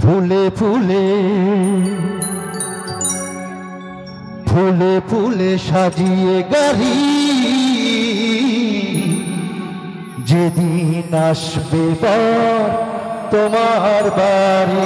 ফুলে ফুলে ফুলে ফুলে সাজিয়ে গাড়ি যেদিন আসবে বার তোমার বাড়ি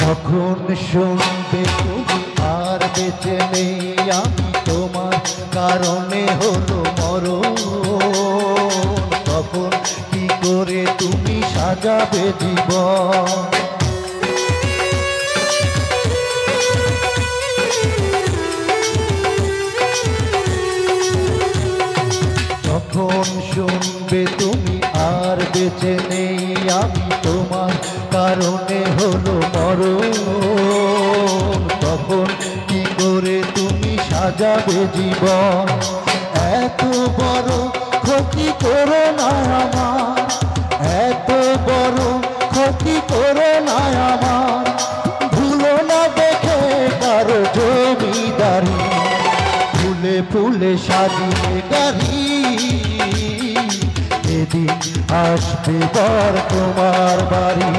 কখন শুনবে তুমি আর বেঁচে নেই আমি তোমার কারণে হলো মরণ তখন কি করে তুমি সাজাবে জীবন কখন শুনবে তুমি আর বেঁচে নেই আমি তোমার কারণে হলো মরণ তখন কি করে তুমি সাজাবে জীবন এত বড় ক্ষতি করো না আমার এত বড় ক্ষতি করো না আমার ভুলো না দেখে কারো জমিদারি ফুলে ফুলে সাজিয়ে গাড়ি যেদিন আসবে বর তোমার বাড়ি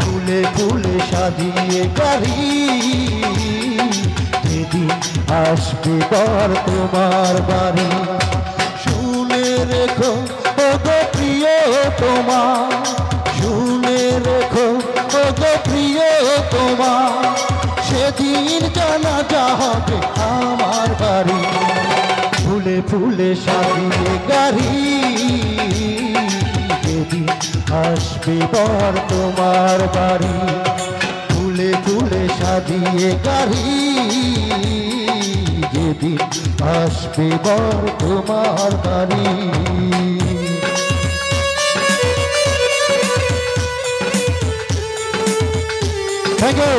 ফুলে ফুলে সাজিয়ে গাড়ি যেদিন আসবে বর তোমার বাড়ি শুনে রেখো ওগো প্রিয় তোমার শুনে রেখো ওগো প্রিয় তোমার সেদিন জানাজা হবে আমার বাড়ি ফুলে ফুলে সাজিয়ে গাড়ি যেদিন আসবে বর তোমার বাড়ি ফুলে ফুলে সাজিয়ে গাড়ি যেদিন আসবে বর তোমার বাড়ি থ্যাংক ইউ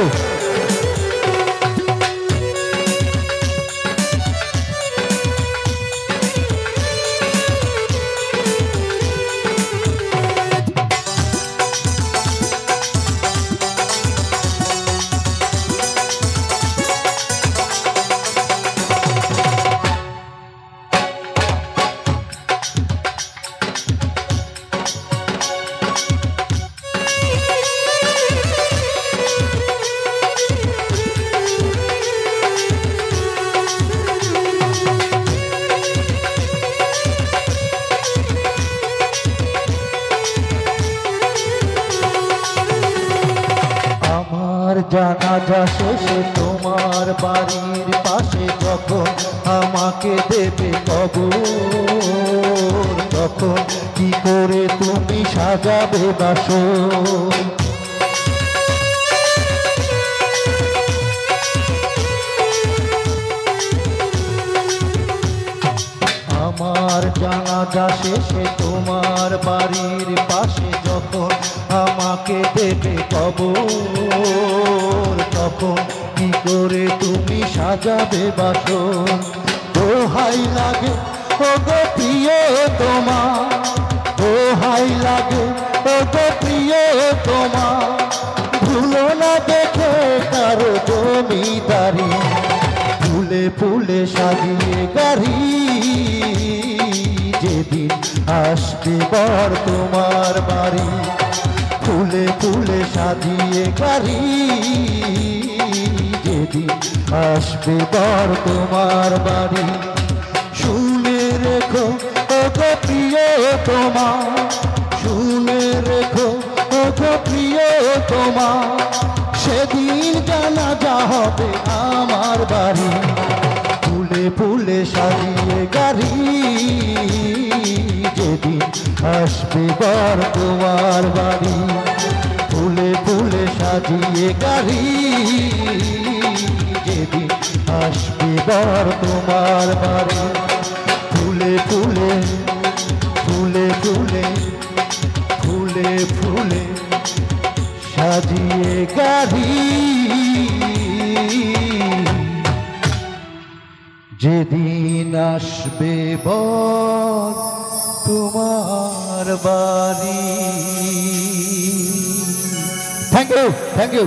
জানাজা শেষে তোমার বাড়ির পাশে যখন আমাকে দেবে কবর তখন কি করে তুমি সাজাবে বাসর আমার জানাজা শেষে তোমার বাড়ির পাশে যখন আমাকে দেবে কবর তখন কি করে তুমি সাজাবে বাসর দোহাই লাগে ওগো প্রিয় তোমার দোহাই লাগে ওগো প্রিয় তোমার ভুলো না দেখে কারো জমিদারি ফুলে ফুলে সাজিয়ে গাড়ি যেদিন আসবে বর তোমার বাড়ি ফুলে ফুলে সাজিয়ে গাড়ি যেদিন আসবে বর তোমার বাড়ি শুনে রেখো ওগো প্রিয় তোমার শুনে রেখো ওগো প্রিয় তোমার সেদিন জানাজা হবে আমার বাড়ি ফুলে ফুলে সাজিয়ে গাড়ি যেদিন আসবে বর তোমার বাড়ি ফুলে ফুলে সাজিয়ে গাড়ি যেদিন আসবে বর তোমার বাড়ি ফুলে ফুলে ফুলে ফুলে ফুলে ফুলে সাজিয়ে গাড়ি যেদিন আসবে বর তোমার বাড়ি। Thank you, thank you.